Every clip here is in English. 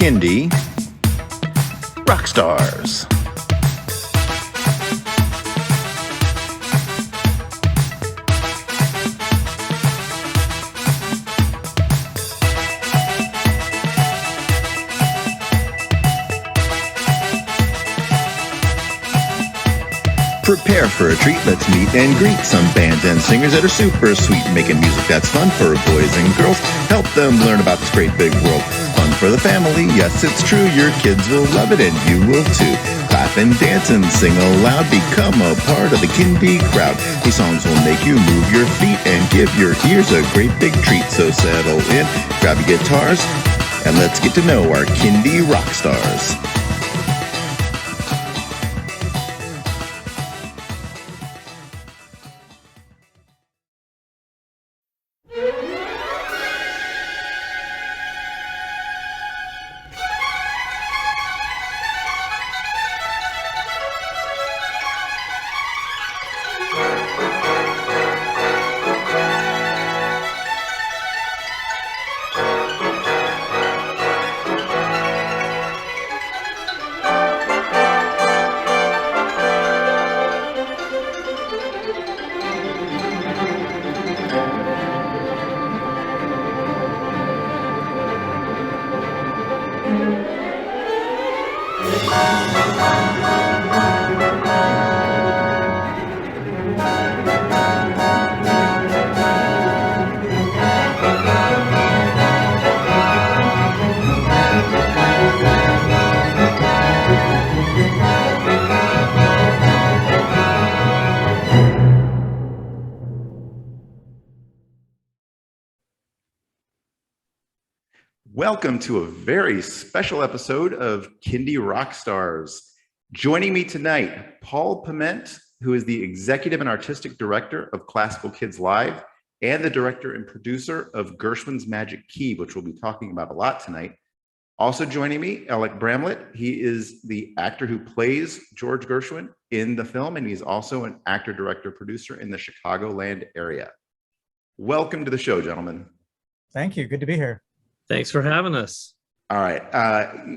Kindie Rock Stars. Prepare for a treat, let's meet and greet some bands and singers that are super sweet, making music that's fun for boys and girls. Help them learn about this great big world. Fun for the family, yes it's true, your kids will love it and you will too. Clap and dance and sing aloud, become a part of the Kindie crowd. These songs will make you move your feet and give your ears a great big treat. So settle in, grab your guitars, and let's get to know our Kindie Rock Stars. Welcome to a very special episode of Kindie Rock Stars. Joining me tonight, Paul Pement, who is the Executive and Artistic Director of Classical Kids Live and the Director and Producer of Gershwin's Magic Key, which we'll be talking about a lot tonight. Also joining me, Elic Bramlett. He is the actor who plays George Gershwin in the film, and he's also an actor, director, producer in the Chicagoland area. Welcome to the show, gentlemen. Thank you. Good to be here. Thanks for having us. All right.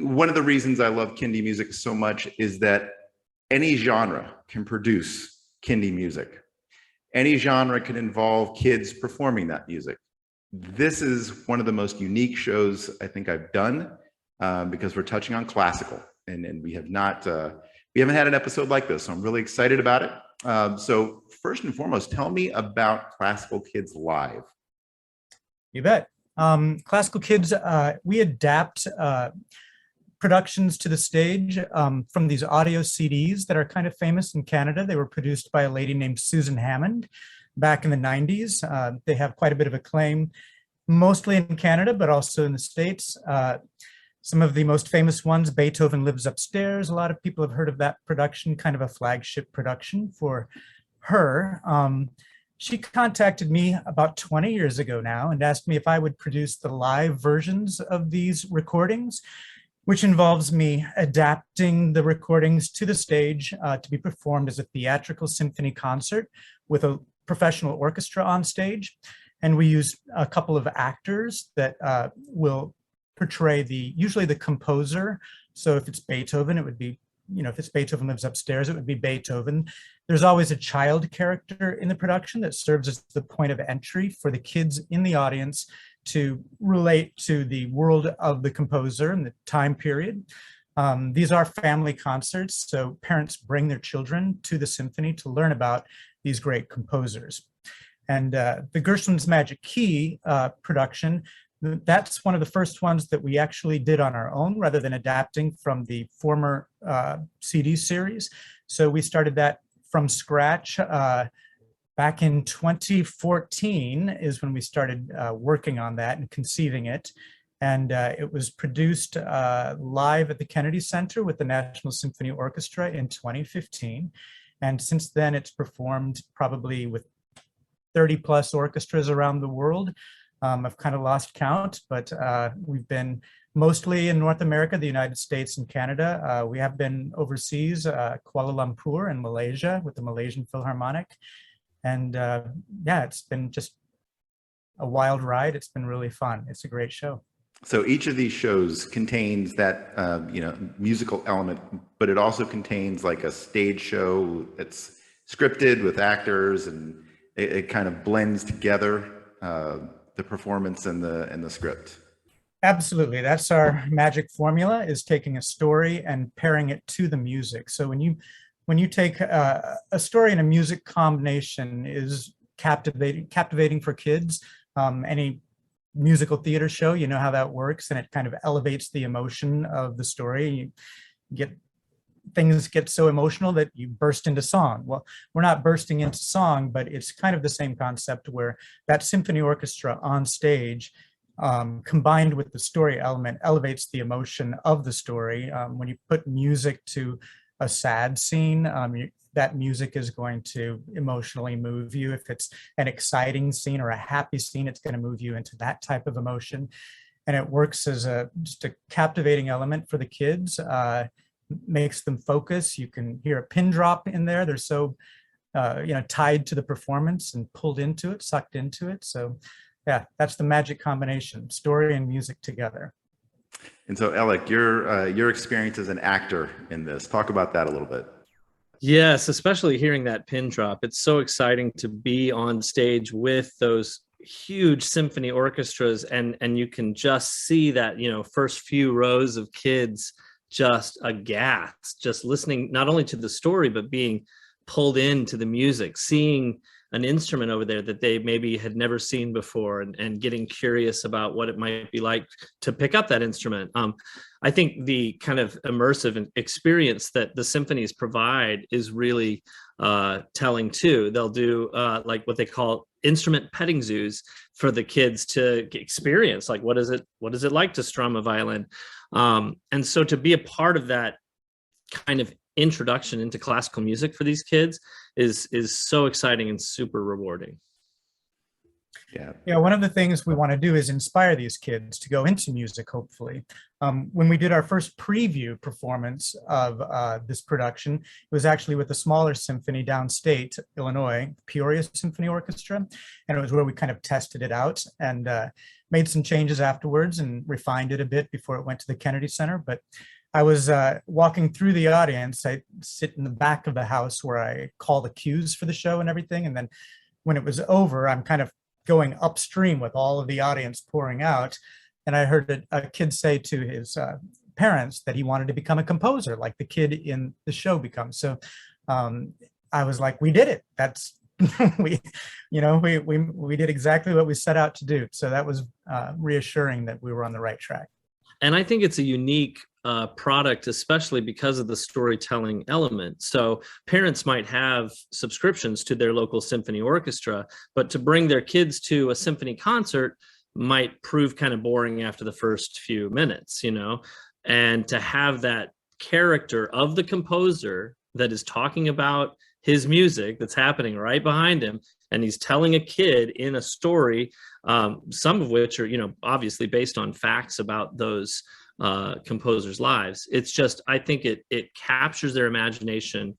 One of the reasons I love Kindie music so much is that any genre can produce Kindie music. Any genre can involve kids performing that music. This is one of the most unique shows I think I've done because we're touching on classical, and we haven't had an episode like this, so I'm really excited about it. So first and foremost, tell me about Classical Kids Live. You bet. Classical Kids, we adapt productions to the stage from these audio CDs that are kind of famous in Canada. They were produced by a lady named Susan Hammond back in the 90s. They have quite a bit of acclaim, mostly in Canada, but also in the States. Some of the most famous ones, Beethoven Lives Upstairs. A lot of people have heard of that production, kind of a flagship production for her. She contacted me about 20 years ago now and asked me if I would produce the live versions of these recordings, which involves me adapting the recordings to the stage to be performed as a theatrical symphony concert with a professional orchestra on stage. And we use a couple of actors that will portray usually the composer. So if it's Beethoven, it would be, if it's Beethoven Lives Upstairs, it would be Beethoven. There's always a child character in the production that serves as the point of entry for the kids in the audience to relate to the world of the composer and the time period. These are family concerts, so parents bring their children to the symphony to learn about these great composers. And the Gershwin's Magic Key production, that's one of the first ones that we actually did on our own rather than adapting from the former CD series. So we started that from scratch back in 2014 is when we started working on that and conceiving it. And it was produced live at the Kennedy Center with the National Symphony Orchestra in 2015. And since then, it's performed probably with 30 plus orchestras around the world. I've kind of lost count, but we've been mostly in North America, the United States and Canada. We have been overseas, Kuala Lumpur and Malaysia with the Malaysian Philharmonic. And yeah, it's been just a wild ride. It's been really fun. It's a great show. So each of these shows contains that musical element, but it also contains like a stage show that's scripted with actors, and it kind of blends together the performance and the script. Absolutely. That's our magic formula, is taking a story and pairing it to the music. So when you take a story and a music combination is captivating for kids. Any musical theater show, you know how that works, and it kind of elevates the emotion of the story. Things get so emotional that you burst into song. Well, we're not bursting into song, but it's kind of the same concept, where that symphony orchestra on stage, combined with the story element, elevates the emotion of the story. When you put music to a sad scene, that music is going to emotionally move you. If it's an exciting scene or a happy scene, it's going to move you into that type of emotion. And it works as just a captivating element for the kids, makes them focus. You can hear a pin drop in there. They're so tied to the performance and pulled into it, sucked into it. So yeah, that's the magic combination: story and music together. And so, Elic, your experience as an actor in this, talk about that a little bit. Yes, especially hearing that pin drop. It's so exciting to be on stage with those huge symphony orchestras, and you can just see that, first few rows of kids just aghast, just listening not only to the story, but being pulled into the music, seeing an instrument over there that they maybe had never seen before, and getting curious about what it might be like to pick up that instrument. I think the kind of immersive experience that the symphonies provide is really telling too. They'll do like what they call instrument petting zoos for the kids to experience, like what is it like to strum a violin. And so to be a part of that kind of introduction into classical music for these kids is so exciting and super rewarding. Yeah, one of the things we want to do is inspire these kids to go into music, hopefully. When we did our first preview performance of this production, it was actually with a smaller symphony downstate, Illinois, Peoria Symphony Orchestra, and it was where we kind of tested it out and made some changes afterwards and refined it a bit before it went to the Kennedy Center. But I was walking through the audience. I sit in the back of the house where I call the cues for the show and everything. And then when it was over, I'm kind of going upstream with all of the audience pouring out. And I heard a kid say to his parents that he wanted to become a composer, like the kid in the show becomes. So I was like, we did it. That's we did exactly what we set out to do. So that was reassuring that we were on the right track. And I think it's a unique product, especially because of the storytelling element. So parents might have subscriptions to their local symphony orchestra, but to bring their kids to a symphony concert might prove kind of boring after the first few minutes, and to have that character of the composer that is talking about his music that's happening right behind him, and he's telling a kid in a story, some of which are, obviously based on facts about those composers' lives. It's just, I think it captures their imagination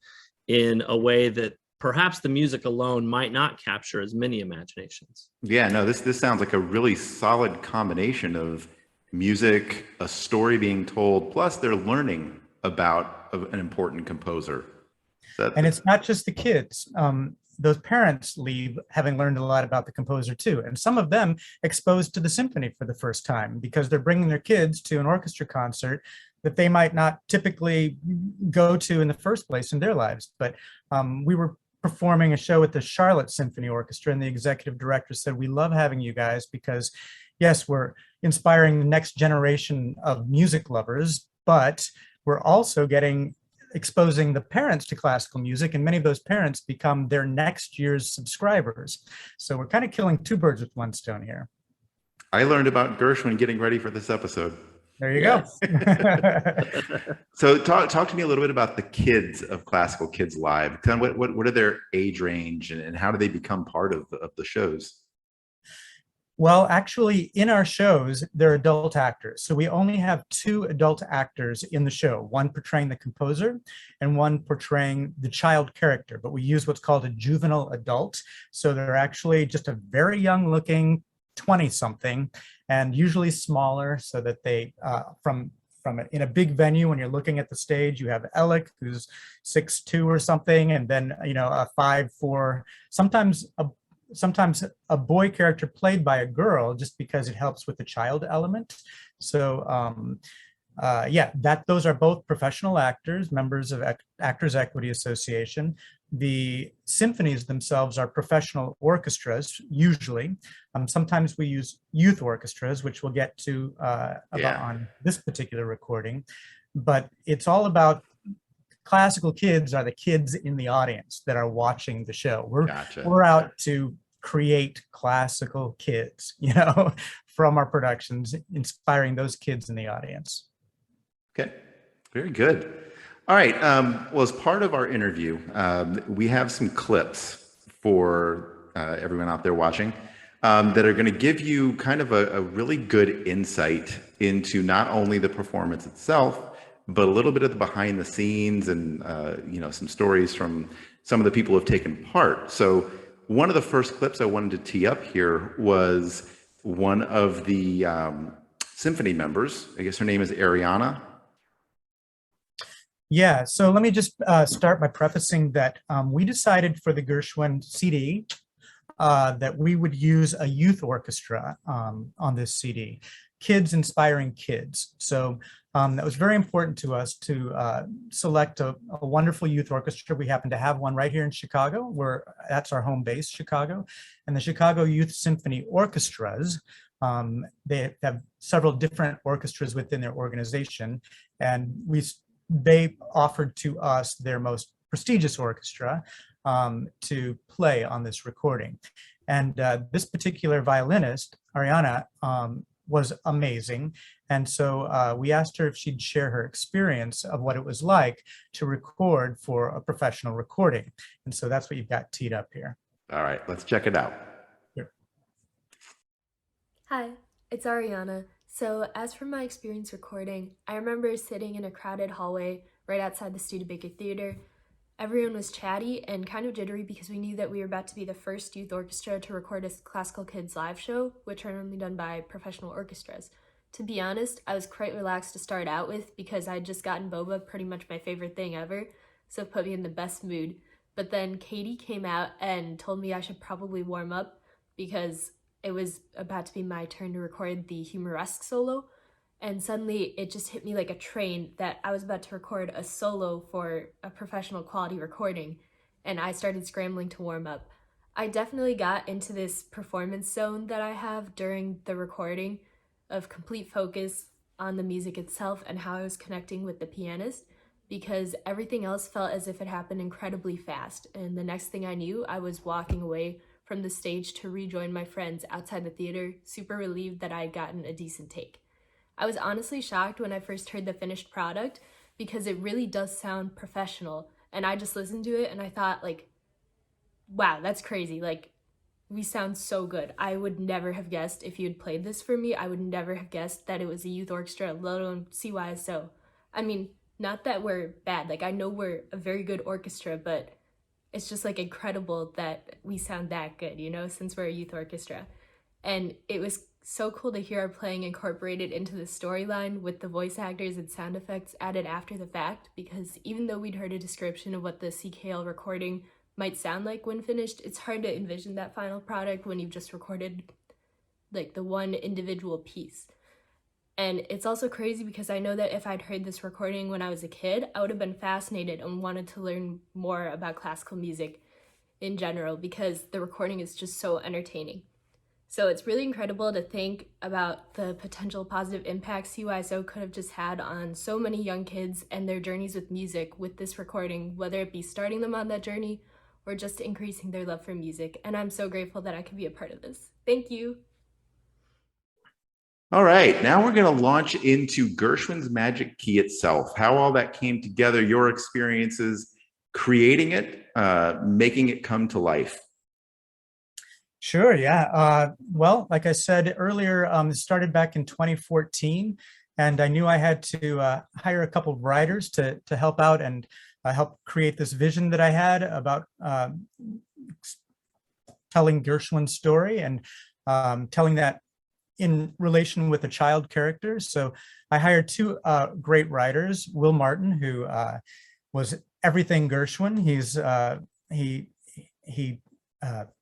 in a way that perhaps the music alone might not capture as many imaginations. Yeah, no, this sounds like a really solid combination of music, a story being told, plus they're learning about an important composer. And it's not just the kids. Those parents leave having learned a lot about the composer too. And some of them exposed to the symphony for the first time because they're bringing their kids to an orchestra concert that they might not typically go to in the first place in their lives. But we were performing a show with the Charlotte Symphony Orchestra, and the executive director said, "We love having you guys because, yes, we're inspiring the next generation of music lovers, but we're also exposing the parents to classical music, and many of those parents become their next year's subscribers." So we're kind of killing two birds with one stone here. I learned about Gershwin getting ready for this episode. There you go. So talk to me a little bit about the kids of Classical Kids Live. What are their age range, and how do they become part of the shows? Well, actually, in our shows, they're adult actors. So we only have 2 adult actors in the show, one portraying the composer and one portraying the child character. But we use what's called a juvenile adult. So they're actually just a very young looking 20 something, and usually smaller, so that they in a big venue, when you're looking at the stage, you have Elic, who's 6'2" or something, and then a 5'4", sometimes a boy character played by a girl, just because it helps with the child element. So those are both professional actors, members of Actors Equity Association. The symphonies themselves are professional orchestras, usually. Sometimes we use youth orchestras, which we'll get to on this particular recording. But it's all about classical kids are the kids in the audience that are watching the show. We're out to create classical kids, from our productions, inspiring those kids in the audience. Okay, very good. All right. Well, as part of our interview, we have some clips for everyone out there watching that are going to give you kind of a really good insight into not only the performance itself, but a little bit of the behind the scenes and, some stories from some of the people who have taken part. So one of the first clips I wanted to tee up here was one of the symphony members. I guess her name is Ariana. Yeah, so let me just start by prefacing that we decided for the Gershwin CD that we would use a youth orchestra on this CD, kids inspiring kids. So that was very important to us to select a wonderful youth orchestra. We happen to have one right here in Chicago, that's our home base, Chicago. And the Chicago Youth Symphony Orchestras, they have several different orchestras within their organization, and they offered to us their most prestigious orchestra to play on this recording. And this particular violinist, Ariana, was amazing. And so we asked her if she'd share her experience of what it was like to record for a professional recording. And so that's what you've got teed up here. All right, let's check it out. Here. Hi, it's Ariana. So as for my experience recording, I remember sitting in a crowded hallway right outside the Studebaker Theater. Everyone was chatty and kind of jittery because we knew that we were about to be the first youth orchestra to record a classical kids live show, which are normally done by professional orchestras. To be honest, I was quite relaxed to start out with because I'd just gotten boba, pretty much my favorite thing ever, so it put me in the best mood. But then Katie came out and told me I should probably warm up because it was about to be my turn to record the humoresque solo, and suddenly it just hit me like a train that I was about to record a solo for a professional quality recording, and I started scrambling to warm up. I definitely got into this performance zone that I have during the recording of complete focus on the music itself and how I was connecting with the pianist, because everything else felt as if it happened incredibly fast, and the next thing I knew, I was walking away from the stage to rejoin my friends outside the theater, super relieved that I had gotten a decent take. I was honestly shocked when I first heard the finished product because it really does sound professional, and I just listened to it and I thought, wow, that's crazy. We sound so good. I would never have guessed if you had played this for me. I would never have guessed that it was a youth orchestra, let alone CYSO. I mean, not that we're bad. I know we're a very good orchestra, but it's just incredible that we sound that good, since we're a youth orchestra. And it was so cool to hear our playing incorporated into the storyline with the voice actors and sound effects added after the fact, because even though we'd heard a description of what the CKL recording might sound like when finished, it's hard to envision that final product when you've just recorded the one individual piece. And it's also crazy because I know that if I'd heard this recording when I was a kid, I would have been fascinated and wanted to learn more about classical music in general because the recording is just so entertaining. So it's really incredible to think about the potential positive impact CYSO could have just had on so many young kids and their journeys with music with this recording, whether it be starting them on that journey or just increasing their love for music. And I'm so grateful that I could be a part of this. Thank you. All right, now we're going to launch into Gershwin's Magic Key itself, how all that came together, your experiences creating it, making it come to life. Sure, yeah. Well, like I said earlier, it started back in 2014, and I knew I had to hire a couple of writers to help out and help create this vision that I had about telling Gershwin's story. And telling that in relation with a child character. So I hired two great writers, Will Martin, who was everything Gershwin. He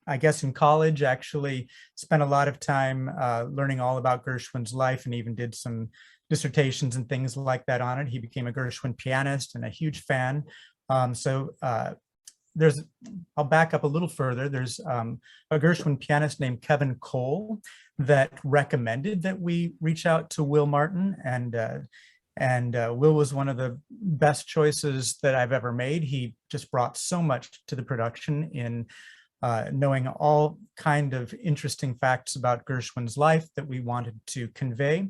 I guess in college actually spent a lot of time learning all about Gershwin's life, and even did some dissertations and things like that on it. He became a Gershwin pianist and a huge fan. I'll back up a little further. There's a Gershwin pianist named Kevin Cole that recommended that we reach out to Will Martin, and Will was one of the best choices that I've ever made. He just brought so much to the production in knowing all kind of interesting facts about Gershwin's life that we wanted to convey.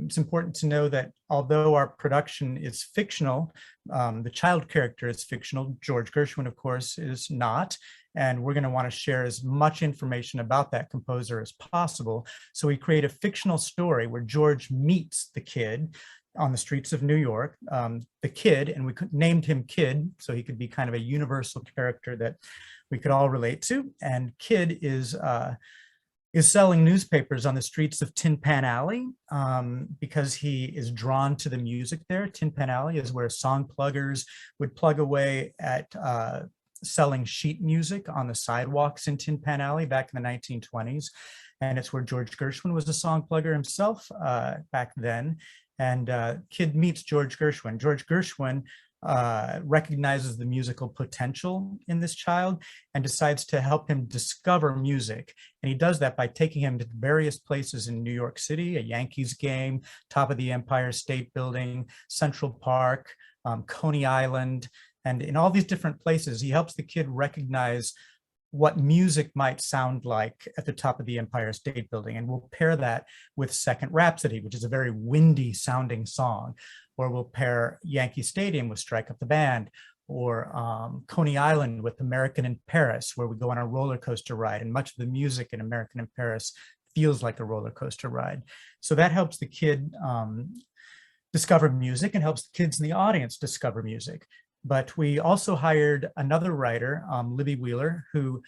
It's important to know that although our production is fictional, the child character is fictional. George Gershwin, of course, is not. And we're going to want to share as much information about that composer as possible. So we create a fictional story where George meets the kid on the streets of New York, the kid, and we named him Kid, so he could be kind of a universal character that we could all relate to. And Kid is selling newspapers on the streets of Tin Pan Alley because he is drawn to the music there. Tin Pan Alley is where song pluggers would plug away at selling sheet music on the sidewalks in Tin Pan Alley back in the 1920s. And it's where George Gershwin was a song plugger himself back then. And Kid meets George Gershwin. George Gershwin recognizes the musical potential in this child and decides to help him discover music. And he does that by taking him to various places in New York City, a Yankees game, top of the Empire State Building, Central Park, Coney Island. And in all these different places, he helps the kid recognize what music might sound like at the top of the Empire State Building. And we'll pair that with Second Rhapsody, which is a very windy sounding song. Or we'll pair Yankee Stadium with Strike Up the Band, or Coney Island with American in Paris, where we go on a roller coaster ride. And much of the music in American in Paris feels like a roller coaster ride. So that helps the kid discover music and helps the kids in the audience discover music. But we also hired another writer, Libby Wheeler, who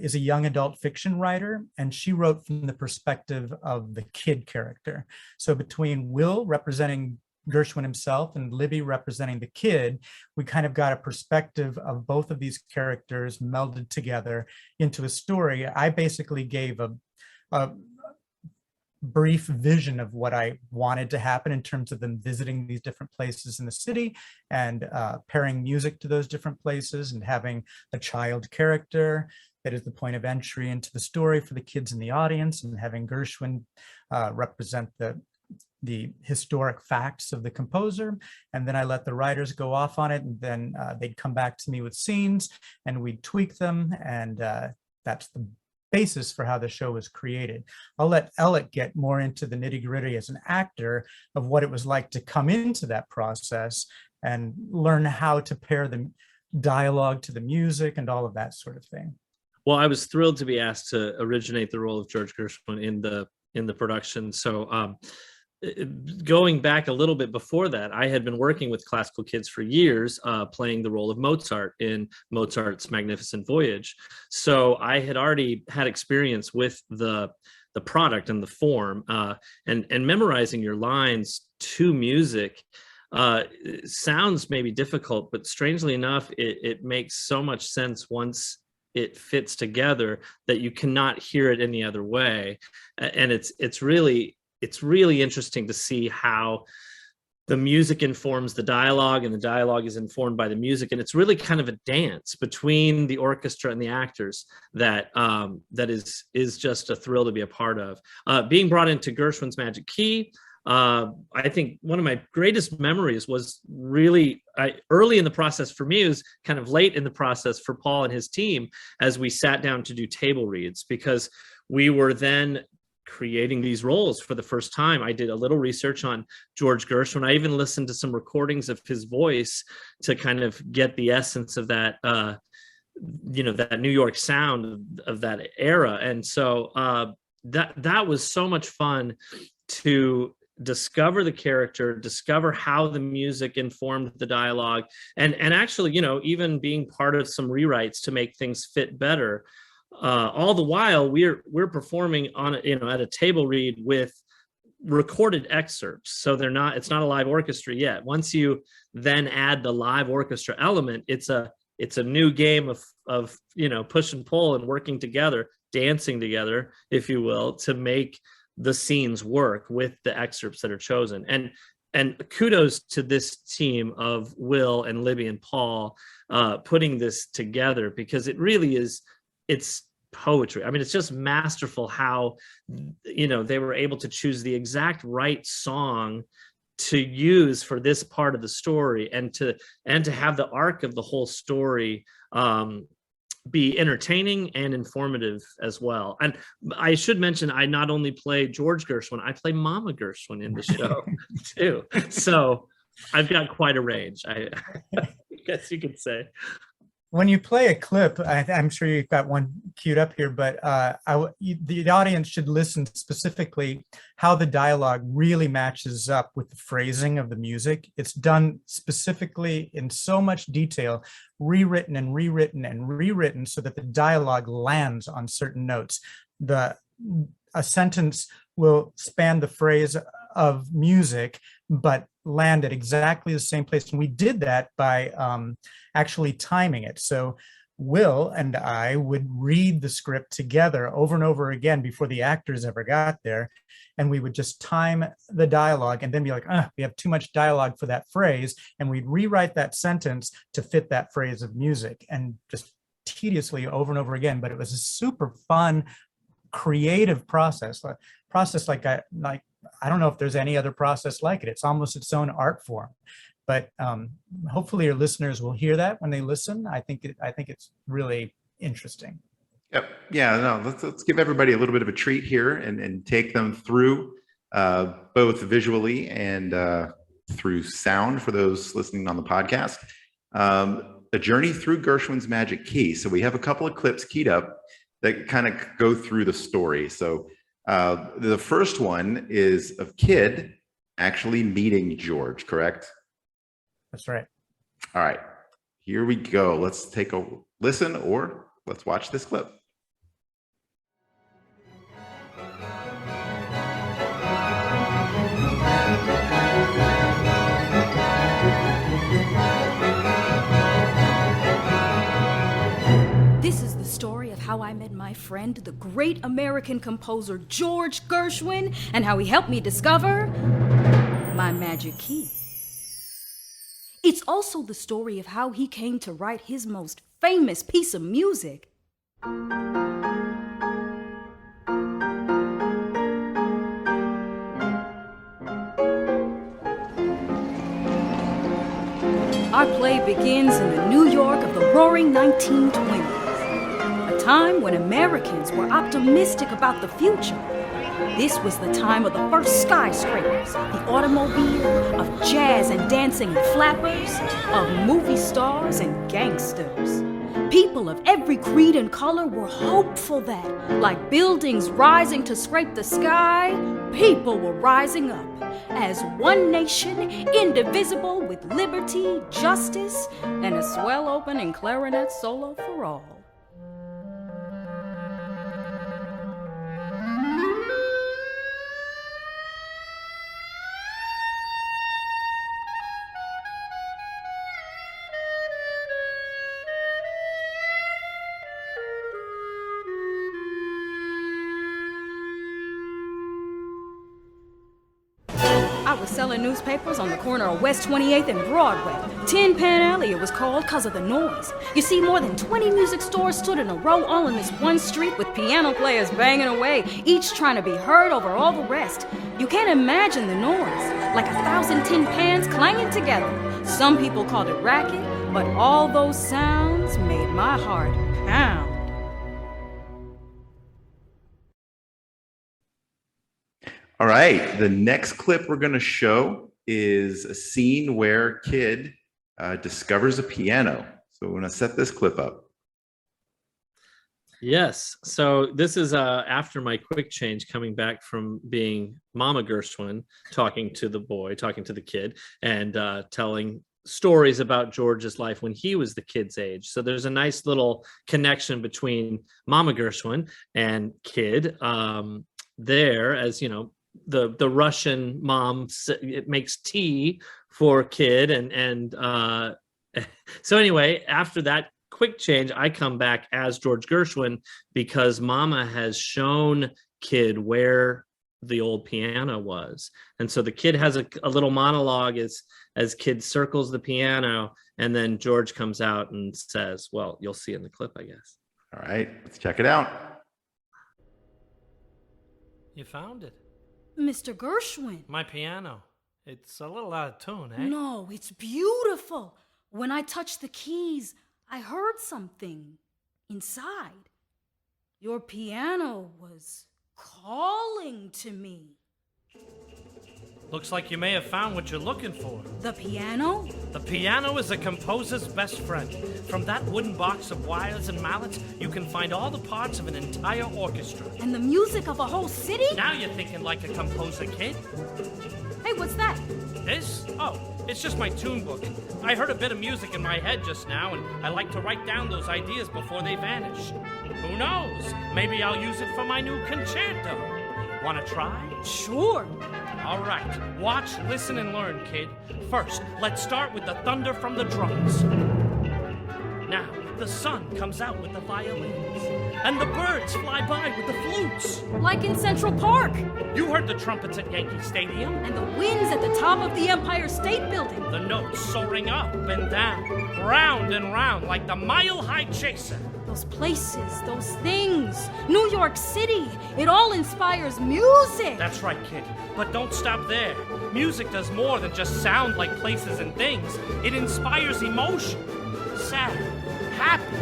is a young adult fiction writer, and she wrote from the perspective of the kid character. So between Will representing Gershwin himself and Libby representing the kid, we kind of got a perspective of both of these characters melded together into a story. I basically gave a brief vision of what I wanted to happen in terms of them visiting these different places in the city and pairing music to those different places and having a child character that is the point of entry into the story for the kids in the audience, and having Gershwin represent the historic facts of the composer. And then I let the writers go off on it, and then they'd come back to me with scenes and we'd tweak them, and that's the basis for how the show was created. I'll let Elic get more into the nitty-gritty as an actor of what it was like to come into that process and learn how to pair the dialogue to the music and all of that sort of thing. Well, I was thrilled to be asked to originate the role of George Gershwin in the production. So going back a little bit before that, I had been working with classical kids for years, playing the role of Mozart in Mozart's Magnificent Voyage. So I had already had experience with the product and the form, and memorizing your lines to music sounds maybe difficult, but strangely enough, it makes so much sense once it fits together that you cannot hear it any other way. And it's really interesting to see how the music informs the dialogue, and the dialogue is informed by the music. And it's really kind of a dance between the orchestra and the actors that is just a thrill to be a part of. Being brought into Gershwin's Magic Key, I think one of my greatest memories was really early in the process for me. It was kind of late in the process for Paul and his team as we sat down to do table reads, because we were then creating these roles for the first time. I did a little research on George Gershwin. I even listened to some recordings of his voice to kind of get the essence of that, that New York sound of that era. And so that was so much fun to discover the character, discover how the music informed the dialogue, and actually, even being part of some rewrites to make things fit better. all the while we're performing on at a table read with recorded excerpts. So it's not a live orchestra yet. Once you then add the live orchestra element, it's a new game of push and pull and working together, dancing together, if you will, to make the scenes work with the excerpts that are chosen. And kudos to this team of Will and Libby and Paul putting this together, because it really it's poetry. I mean, it's just masterful how they were able to choose the exact right song to use for this part of the story, and to have the arc of the whole story be entertaining and informative as well. And I should mention, I not only play George Gershwin, I play Mama Gershwin in the show too. So I've got quite a range, I guess you could say. When you play a clip, I'm sure you've got one queued up here, but the audience should listen specifically how the dialogue really matches up with the phrasing of the music. It's done specifically in so much detail, rewritten and rewritten and rewritten so that the dialogue lands on certain notes. A sentence will span the phrase of music, but land at exactly the same place. And we did that by actually timing it. So Will and I would read the script together over and over again before the actors ever got there. And we would just time the dialogue and then be like, we have too much dialogue for that phrase. And we'd rewrite that sentence to fit that phrase of music, and just tediously over and over again. But it was a super fun, creative process like I don't know if there's any other process like it. It's almost its own art form. But hopefully your listeners will hear that when they listen. I think it's really interesting. Yep. Yeah. No. Let's give everybody a little bit of a treat here and take them through both visually and through sound for those listening on the podcast. A journey through Gershwin's Magic Key. So we have a couple of clips keyed up that kind of go through the story. So the first one is of Kid actually meeting George, correct? That's right. All right, here we go. Let's take a listen, or let's watch this clip. This is the story of how I met my friend, the great American composer George Gershwin, and how he helped me discover my magic key. It's also the story of how he came to write his most famous piece of music. Our play begins in the New York of the Roaring 1920s, a time when Americans were optimistic about the future. This was the time of the first skyscrapers, the automobile, of jazz and dancing and flappers, of movie stars and gangsters. People of every creed and color were hopeful that, like buildings rising to scrape the sky, people were rising up as one nation, indivisible, with liberty, justice, and a swell opening clarinet solo for all. I was selling newspapers on the corner of West 28th and Broadway. Tin Pan Alley it was called because of the noise. You see, more than 20 music stores stood in a row all on this one street with piano players banging away, each trying to be heard over all the rest. You can't imagine the noise, like 1,000 tin pans clanging together. Some people called it racket, but all those sounds made my heart pound. All right, the next clip we're going to show is a scene where Kid discovers a piano. So we're going to set this clip up. Yes. So this is after my quick change, coming back from being Mama Gershwin, talking to the kid, and telling stories about George's life when he was the kid's age. So there's a nice little connection between Mama Gershwin and Kid there, as you know, the Russian mom, it makes tea for Kid. And so anyway, after that quick change, I come back as George Gershwin because Mama has shown Kid where the old piano was. And so the kid has a little monologue as Kid circles the piano, and then George comes out and says, well, you'll see in the clip, I guess. All right, let's check it out. You found it. Mr. Gershwin. My piano. It's a little out of tune, eh? No, it's beautiful. When I touched the keys, I heard something inside. Your piano was calling to me. Looks like you may have found what you're looking for. The piano? The piano is a composer's best friend. From that wooden box of wires and mallets, you can find all the parts of an entire orchestra. And the music of a whole city? Now you're thinking like a composer, kid. Hey, what's that? This? Oh, it's just my tune book. I heard a bit of music in my head just now, and I like to write down those ideas before they vanish. Who knows? Maybe I'll use it for my new concerto. Wanna try? Sure. All right, watch, listen, and learn, kid. First, let's start with the thunder from the drums. Now, the sun comes out with the violins, and the birds fly by with the flutes. Like in Central Park. You heard the trumpets at Yankee Stadium. And the winds at the top of the Empire State Building. The notes soaring up and down, round and round like the mile-high chaser. Those places, those things, New York City, it all inspires music. That's right, kid. But don't stop there. Music does more than just sound like places and things. It inspires emotion. Sad, happy,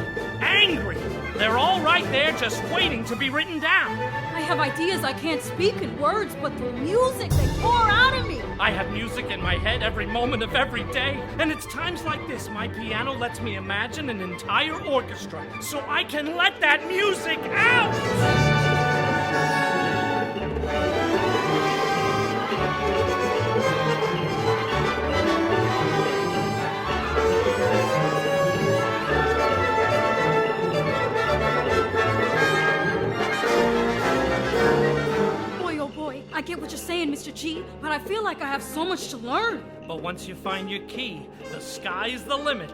angry. They're all right there just waiting to be written down. I have ideas I can't speak in words, but through music they pour out of me. I have music in my head every moment of every day, and it's times like this my piano lets me imagine an entire orchestra so I can let that music out! I get what you're saying, Mr. G, but I feel like I have so much to learn. But once you find your key, the sky's the limit.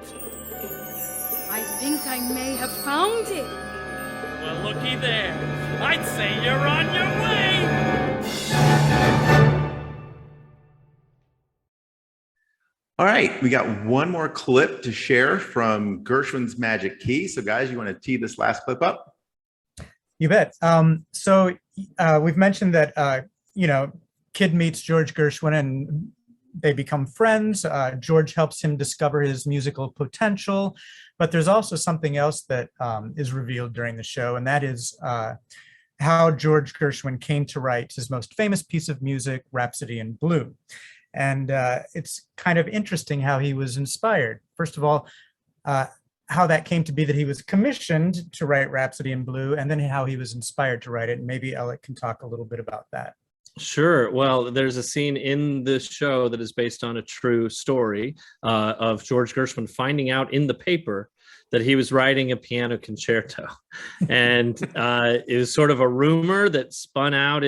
I think I may have found it. Well, looky there. I'd say you're on your way. All right, we got one more clip to share from Gershwin's Magic Key. So guys, you want to tee this last clip up? You bet. So we've mentioned that, Kid meets George Gershwin and they become friends. George helps him discover his musical potential, but there's also something else that is revealed during the show, and that is how George Gershwin came to write his most famous piece of music, Rhapsody in Blue. And it's kind of interesting how he was inspired. First of all, how that came to be that he was commissioned to write Rhapsody in Blue, and then how he was inspired to write it. And maybe Elic can talk a little bit about that. Sure. Well, there's a scene in this show that is based on a true story of George Gershwin finding out in the paper that he was writing a piano concerto. And it was sort of a rumor that spun off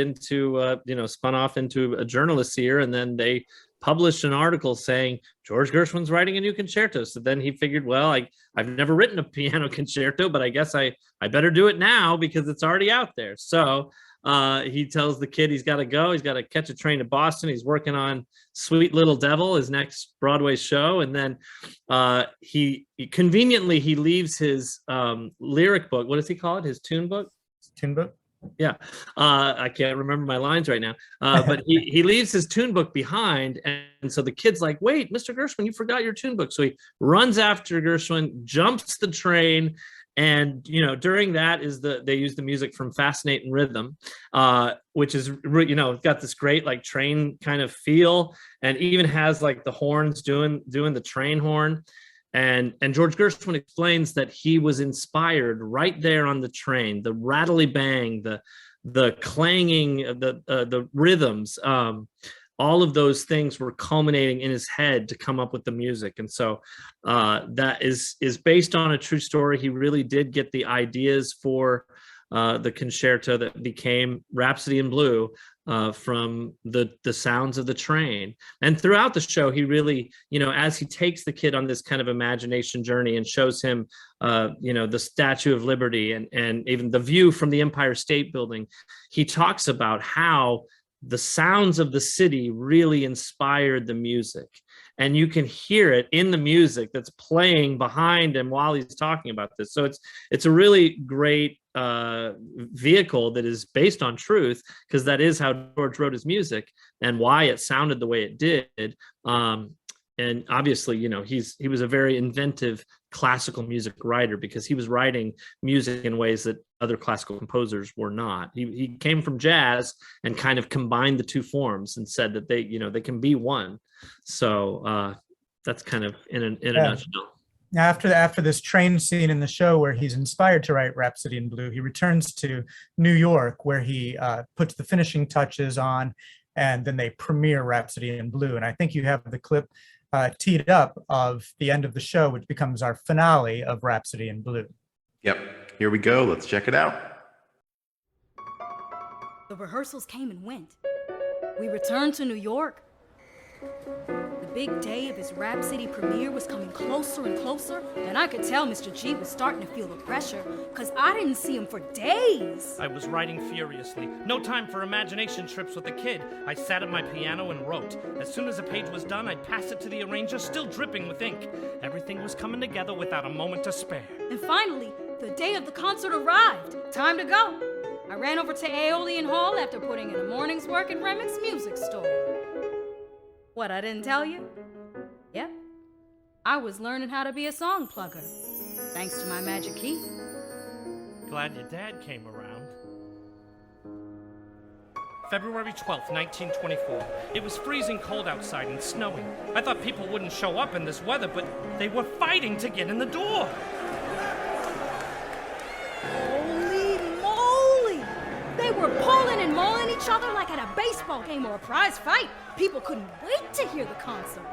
into a journalist's ear. And then they published an article saying George Gershwin's writing a new concerto. So then he figured, well, I've never written a piano concerto, but I guess I better do it now because it's already out there. So he tells the kid he's got to go. He's got to catch a train to Boston. He's working on Sweet Little Devil, his next Broadway show. And then he conveniently leaves his lyric book. What does he call it? His tune book? Tune book? Yeah. I can't remember my lines right now. But he leaves his tune book behind. And so the kid's like, wait, Mr. Gershwin, you forgot your tune book. So he runs after Gershwin, jumps the train. And, during that they use the music from Fascinating Rhythm, which is, got this great like train kind of feel, and even has like the horns doing the train horn. And George Gershwin explains that he was inspired right there on the train, the rattly bang, the clanging, the rhythms all of those things were culminating in his head to come up with the music. And so that is based on a true story. He really did get the ideas for the concerto that became Rhapsody in Blue from the sounds of the train. And throughout the show, he really, as he takes the kid on this kind of imagination journey and shows him, the Statue of Liberty and even the view from the Empire State Building, he talks about how the sounds of the city really inspired the music. And you can hear it in the music that's playing behind him while he's talking about this. So it's a really great vehicle that is based on truth, because that is how George wrote his music and why it sounded the way it did. And obviously, he was a very inventive classical music writer, because he was writing music in ways that other classical composers were not. He came from jazz and kind of combined the two forms and said that they can be one. So that's kind of in a nutshell. After this train scene in the show where he's inspired to write Rhapsody in Blue, he returns to New York, where he puts the finishing touches on, and then they premiere Rhapsody in Blue. And I think you have the clip teed up of the end of the show, which becomes our finale of Rhapsody in Blue. Yep, here we go. Let's check it out. The rehearsals came and went. We returned to New York. The big day of his Rhapsody premiere was coming closer and closer, and I could tell Mr. G was starting to feel the pressure, because I didn't see him for days. I was writing furiously. No time for imagination trips with the kid. I sat at my piano and wrote. As soon as a page was done, I'd pass it to the arranger, still dripping with ink. Everything was coming together without a moment to spare. And finally, the day of the concert arrived. Time to go. I ran over to Aeolian Hall after putting in a morning's work at Remick's music store. What, I didn't tell you? Yep. I was learning how to be a song plugger, thanks to my magic key. Glad your dad came around. February 12th, 1924. It was freezing cold outside and snowing. I thought people wouldn't show up in this weather, but they were fighting to get in the door. Holy moly! They were pulling and mauling each other like at a baseball game or a prize fight. People couldn't wait to hear the concert.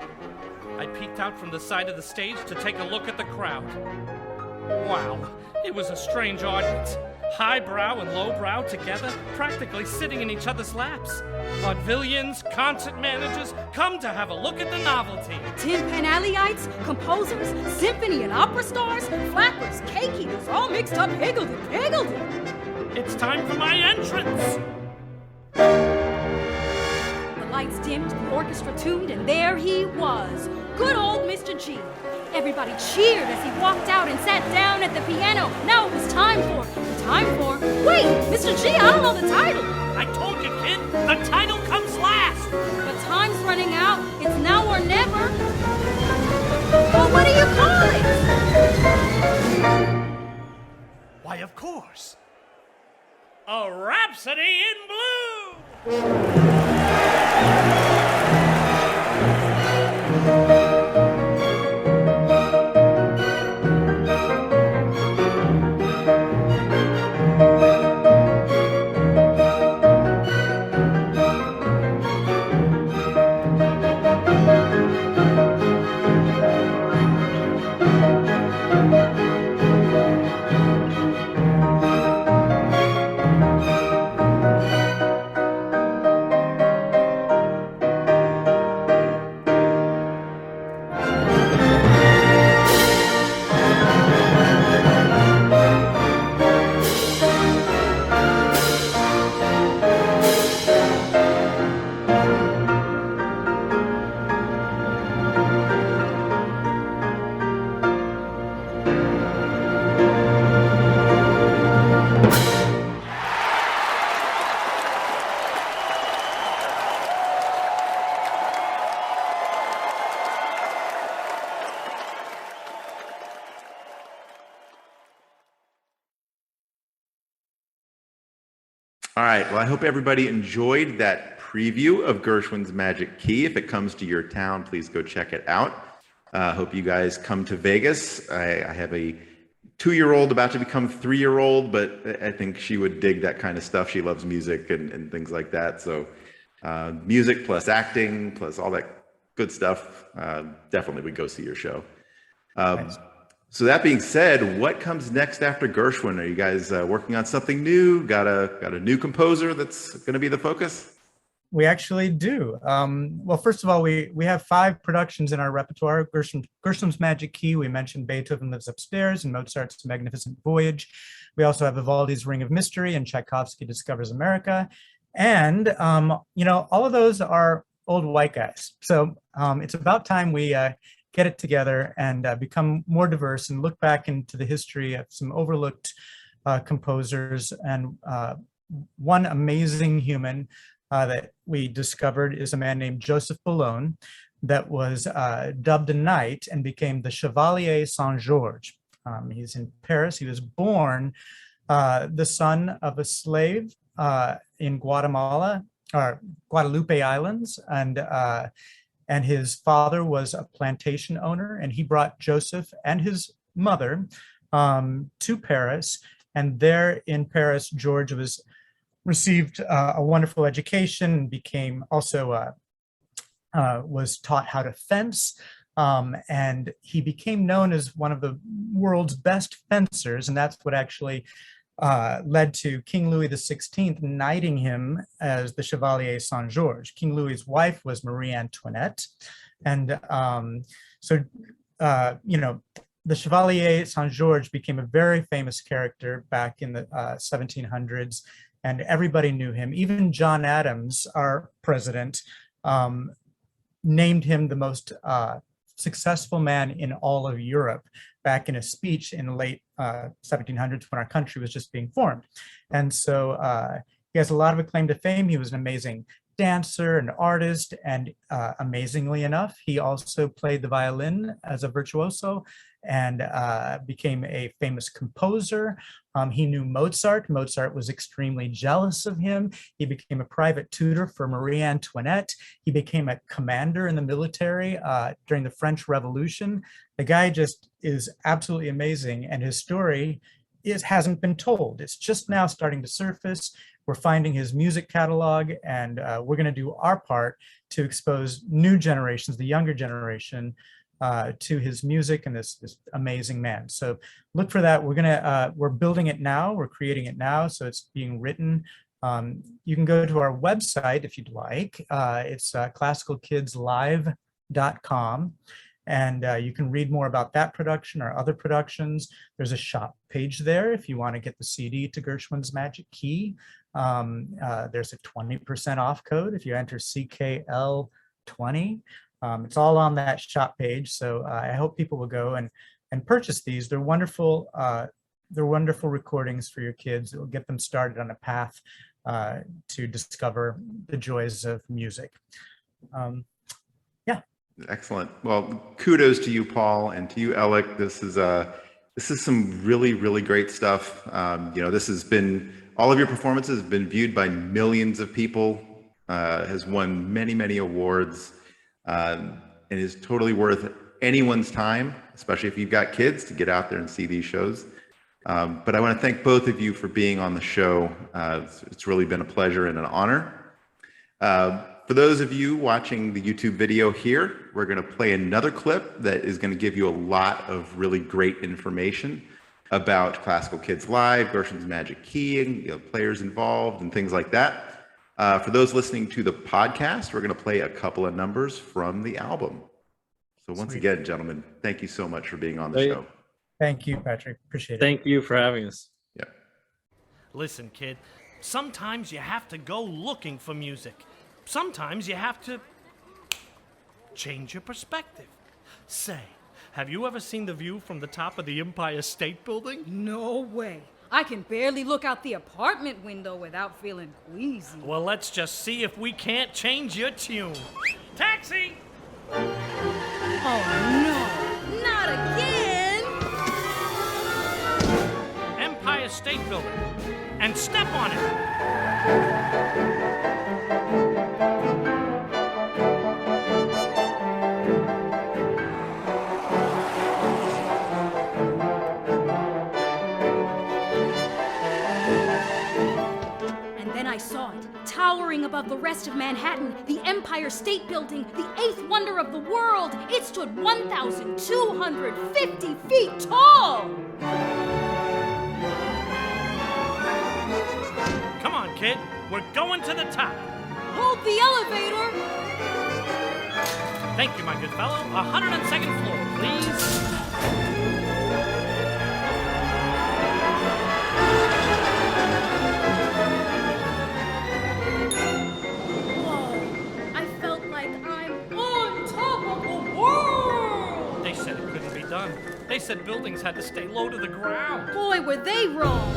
I peeked out from the side of the stage to take a look at the crowd. Wow, it was a strange audience. Highbrow and lowbrow together, practically sitting in each other's laps. Vaudevillians, concert managers, come to have a look at the novelty. Tin Pan Alley-ites, composers, symphony and opera stars, flappers, cake eaters, all mixed up higgledy-piggledy. It's time for my entrance. The lights dimmed, the orchestra tuned, and there he was. Good old Mr. G. Everybody cheered as he walked out and sat down at the piano. Now it was time for... Wait, Mr. G, I don't know the title. I told you, kid, the title comes last. But time's running out. It's now or never. Well, what do you call it? Why, of course. A Rhapsody in Blue! All right. Well, I hope everybody enjoyed that preview of Gershwin's Magic Key. If it comes to your town, please go check it out. Hope you guys come to Vegas. I have a 2-year-old about to become 3-year-old, but I think she would dig that kind of stuff. She loves music and things like that. So Music plus acting plus all that good stuff. Definitely would go see your show. Nice. So that being said, what comes next after Gershwin? Are you guys working on something new? Got a new composer that's going to be the focus? We actually do. Well, first of all, we have 5 productions in our repertoire. Gershwin's Magic Key, we mentioned Beethoven Lives Upstairs and Mozart's Magnificent Voyage. We also have Vivaldi's Ring of Mystery and Tchaikovsky Discovers America. And, all of those are old white guys. So it's about time we get it together and become more diverse and look back into the history of some overlooked composers. And one amazing human that we discovered is a man named Joseph Boulogne that was dubbed a knight and became the Chevalier Saint-Georges. He's in Paris. He was born the son of a slave in Guatemala, or Guadalupe Islands, and his father was a plantation owner, and he brought Joseph and his mother to Paris. And there in Paris, George received a wonderful education and became also was taught how to fence. And he became known as one of the world's best fencers, and that's what actually led to King Louis XVI knighting him as the Chevalier Saint-Georges. King Louis's wife was Marie Antoinette. And the Chevalier Saint-Georges became a very famous character back in the 1700s, and everybody knew him. Even John Adams, our president, named him the most successful man in all of Europe back in a speech in the late 1700s when our country was just being formed. And so he has a lot of acclaim to fame. He was an amazing dancer and artist, and amazingly enough, he also played the violin as a virtuoso and became a famous composer. He knew Mozart. Mozart was extremely jealous of him. He became a private tutor for Marie Antoinette. He became a commander in the military during the French Revolution. The guy just is absolutely amazing, and his story hasn't been told. It's just now starting to surface. We're finding his music catalog, and we're going to do our part to expose new generations, the younger generation, to his music and this amazing man. So look for that. We're building it now. We're creating it now. So it's being written. You can go to our website if you'd like. It's classicalkidslive.com. And you can read more about that production or other productions. There's a shop page there if you want to get the CD to Gershwin's Magic Key. There's a 20% off code if you enter CKL20. It's all on that shop page. So I hope people will go and purchase these. They're wonderful. They're wonderful recordings for your kids. It will get them started on a path to discover the joys of music. Excellent. Well, kudos to you, Paul, and to you, Elic. This is some really, really great stuff. This has been, all of your performances have been viewed by millions of people, has won many, many awards, and is totally worth anyone's time, especially if you've got kids, to get out there and see these shows. But I want to thank both of you for being on the show. It's really been a pleasure and an honor. For those of you watching the YouTube video here, we're going to play another clip that is going to give you a lot of really great information about Classical Kids Live, Gershwin's Magic Key, and players involved and things like that. For those listening to the podcast, we're going to play a couple of numbers from the album. So once again, gentlemen, thank you so much for being on the show. Thank you, Patrick. Appreciate it. Thank you for having us. Yeah. Listen, kid, sometimes you have to go looking for music. Sometimes you have to change your perspective. Say, have you ever seen the view from the top of the Empire State Building? No way. I can barely look out the apartment window without feeling queasy. Well, let's just see if we can't change your tune. Taxi! Oh no, not again! Empire State Building. And step on it. I saw it, towering above the rest of Manhattan, the Empire State Building, the eighth wonder of the world. It stood 1,250 feet tall. Come on, kid. We're going to the top. Hold the elevator. Thank you, my good fellow. 102nd floor, please. Done. They said buildings had to stay low to the ground. Boy, were they wrong.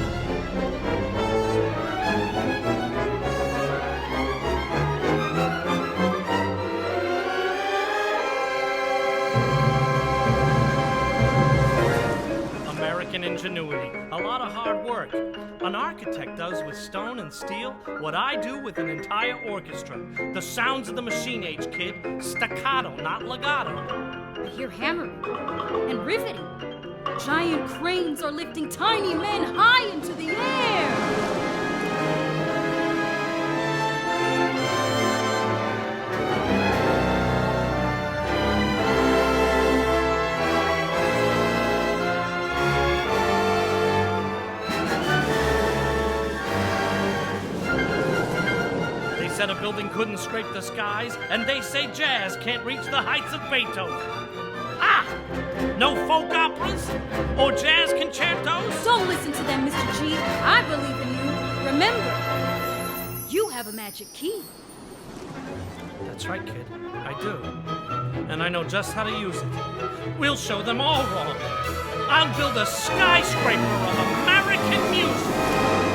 American ingenuity. A lot of hard work. An architect does with stone and steel what I do with an entire orchestra. The sounds of the machine age, kid. Staccato, not legato. I hear hammering and riveting. Giant cranes are lifting tiny men high into the air. They said a building couldn't scrape the skies, and they say jazz can't reach the heights of Beethoven. Ah! No folk operas? Or jazz concertos? Don't listen to them, Mr. G. I believe in you. Remember, you have a magic key. That's right, kid. I do. And I know just how to use it. We'll show them all wrong. I'll build a skyscraper of American music.